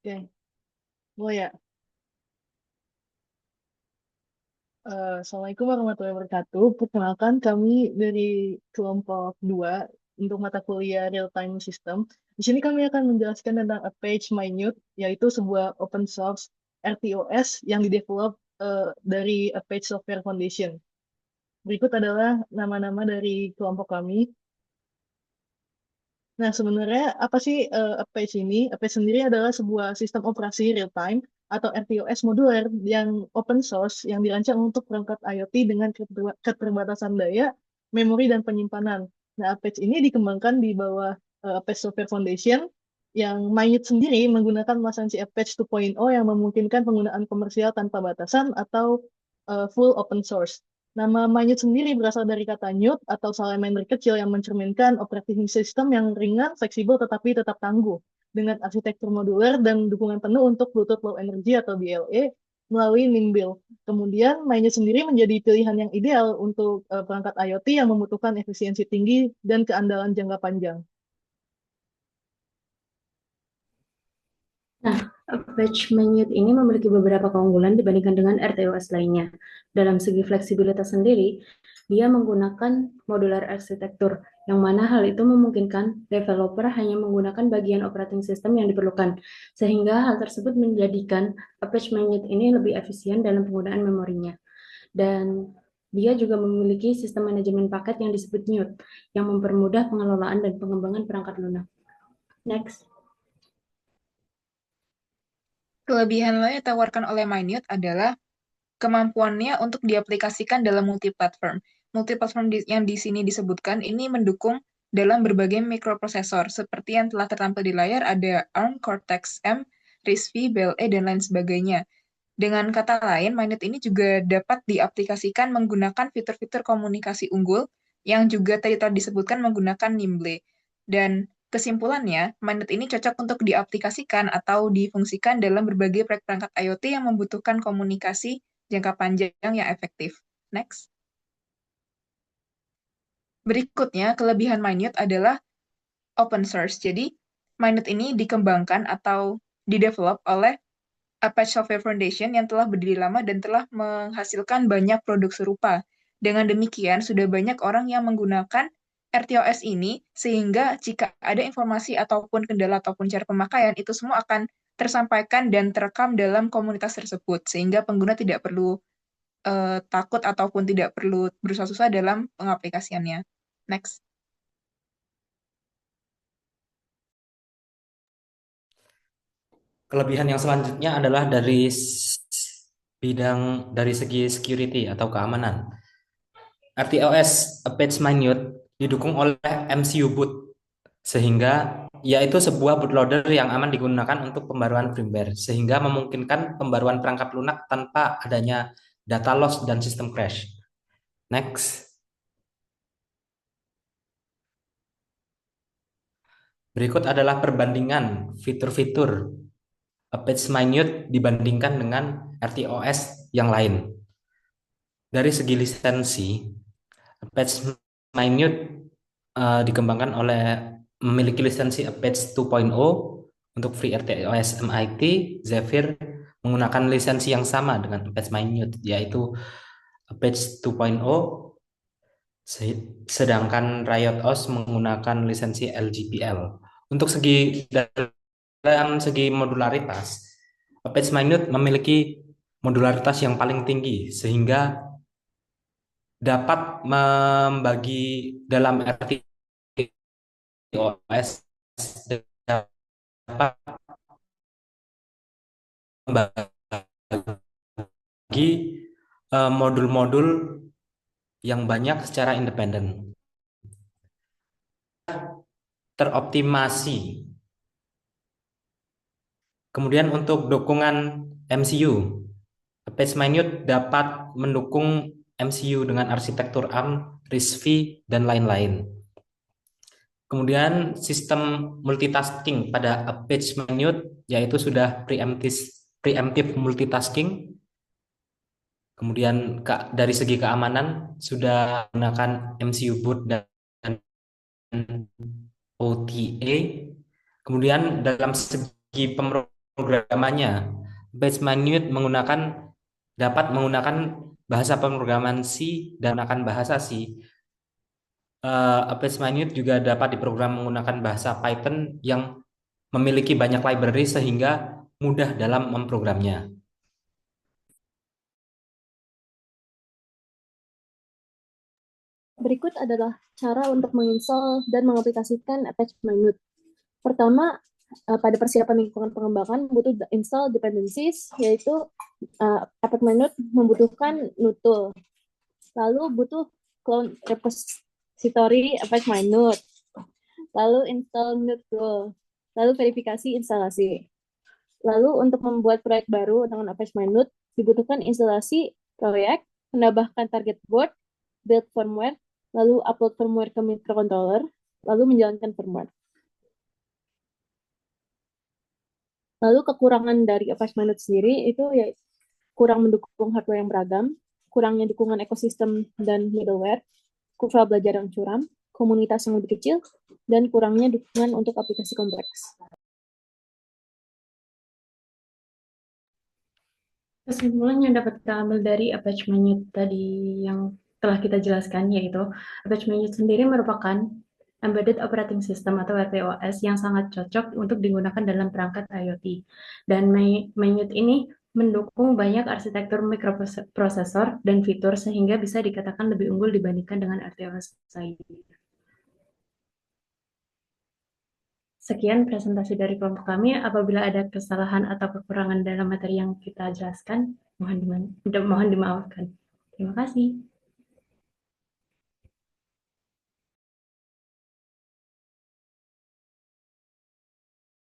Oke, mulai ya. Assalamualaikum warahmatullahi wabarakatuh. Perkenalkan, kami dari kelompok 2 untuk mata kuliah Real Time System. Di sini kami akan menjelaskan tentang A Page Minute, yaitu sebuah open source RTOS yang didevelop dari A Page Software Foundation. Berikut adalah nama-nama dari kelompok kami. Nah, sebenarnya apa sih Apache ini? Apache sendiri adalah sebuah sistem operasi real-time atau RTOS moduler yang open source yang dirancang untuk perangkat IoT dengan keterbatasan daya, memori, dan penyimpanan. Nah, Apache ini dikembangkan di bawah Apache Software Foundation yang Mainit sendiri menggunakan lisensi Apache 2.0 yang memungkinkan penggunaan komersial tanpa batasan atau full open source. Nama Mainit sendiri berasal dari kata newt atau salamander kecil yang mencerminkan operating system yang ringan, fleksibel, tetapi tetap tangguh. Dengan arsitektur modular dan dukungan penuh untuk Bluetooth Low Energy atau BLE melalui Nimble. Kemudian Mainit sendiri menjadi pilihan yang ideal untuk perangkat IoT yang membutuhkan efisiensi tinggi dan keandalan jangka panjang. Nah, Patch Minute ini memiliki beberapa keunggulan dibandingkan dengan RTOS lainnya. Dalam segi fleksibilitas sendiri, dia menggunakan modular arsitektur, yang mana hal itu memungkinkan developer hanya menggunakan bagian operating system yang diperlukan, sehingga hal tersebut menjadikan Patch Minute ini lebih efisien dalam penggunaan memorinya. Dan dia juga memiliki sistem manajemen paket yang disebut Newt, yang mempermudah pengelolaan dan pengembangan perangkat lunak. Next. Kelebihan lain yang ditawarkan oleh Minute adalah kemampuannya untuk diaplikasikan dalam multiplatform. Multiplatform yang di sini disebutkan ini mendukung dalam berbagai mikroprosesor, seperti yang telah tertampil di layar ada ARM, Cortex-M, RISC-V, BLE, dan lain sebagainya. Dengan kata lain, Minute ini juga dapat diaplikasikan menggunakan fitur-fitur komunikasi unggul yang juga tadi telah disebutkan menggunakan Nimble. Dan kesimpulannya, Minute ini cocok untuk diaplikasikan atau difungsikan dalam berbagai perangkat IoT yang membutuhkan komunikasi jangka panjang yang efektif. Next. Berikutnya, kelebihan Minute adalah open source. Jadi, Minute ini dikembangkan atau didevelop oleh Apache Software Foundation yang telah berdiri lama dan telah menghasilkan banyak produk serupa. Dengan demikian, sudah banyak orang yang menggunakan RTOS ini, sehingga jika ada informasi ataupun kendala ataupun cara pemakaian, itu semua akan tersampaikan dan terekam dalam komunitas tersebut, sehingga pengguna tidak perlu takut ataupun tidak perlu berusaha-susah dalam pengaplikasiannya. Next. Kelebihan yang selanjutnya adalah dari bidang dari segi security atau keamanan. RTOS Apache Minute didukung oleh MCU boot sehingga yaitu sebuah bootloader yang aman digunakan untuk pembaruan firmware sehingga memungkinkan pembaruan perangkat lunak tanpa adanya data loss dan sistem crash. Next. Berikut adalah perbandingan fitur-fitur Apache Minute dibandingkan dengan RTOS yang lain. Dari segi lisensi, Apache Minute dikembangkan oleh memiliki lisensi Apache 2.0 untuk FreeRTOS MIT. Zephyr menggunakan lisensi yang sama dengan Apache Minute, yaitu Apache 2.0, sedangkan RiotOS menggunakan lisensi LGPL. Untuk dalam segi modularitas, Apache Minute memiliki modularitas yang paling tinggi sehingga dapat membagi dalam RTOS dapat membagi modul-modul yang banyak secara independen. Teroptimasi. Kemudian untuk dukungan MCU, Apache Minute dapat mendukung MCU dengan arsitektur ARM, RISC-V, dan lain-lain. Kemudian sistem multitasking pada Apache Minute yaitu sudah preemptive multitasking. Kemudian dari segi keamanan sudah menggunakan MCU boot dan OTA. Kemudian dalam segi pemrograman pemrogramannya. Apache Minute dapat menggunakan bahasa pemrograman C dan menggunakan bahasa C. Apache Minute juga dapat diprogram menggunakan bahasa Python yang memiliki banyak library sehingga mudah dalam memprogramnya. Berikut adalah cara untuk menginstal dan mengaplikasikan Apache Minute. Pertama, pada persiapan lingkungan pengembangan butuh install dependencies, yaitu Apache Minute membutuhkan nutul. Lalu butuh clone repository Apache Minute. Lalu install nutul. Lalu verifikasi instalasi. Lalu untuk membuat proyek baru dengan Apache Minute dibutuhkan instalasi proyek, menambahkan target board, build firmware, lalu upload firmware ke microcontroller, lalu menjalankan firmware. Lalu kekurangan dari Apache Minute sendiri itu ya kurang mendukung hardware yang beragam, kurangnya dukungan ekosistem dan middleware, kurva belajar yang curam, komunitas yang lebih kecil, dan kurangnya dukungan untuk aplikasi kompleks. Kesimpulan yang dapat kita ambil dari Apache Minute tadi yang telah kita jelaskan yaitu Apache Minute sendiri merupakan Embedded Operating System atau RTOS yang sangat cocok untuk digunakan dalam perangkat IoT. Dan Minute ini mendukung banyak arsitektur mikroprosesor dan fitur sehingga bisa dikatakan lebih unggul dibandingkan dengan RTOS lainnya. Sekian presentasi dari kelompok kami. Apabila ada kesalahan atau kekurangan dalam materi yang kita jelaskan, mohon dimaafkan. Terima kasih.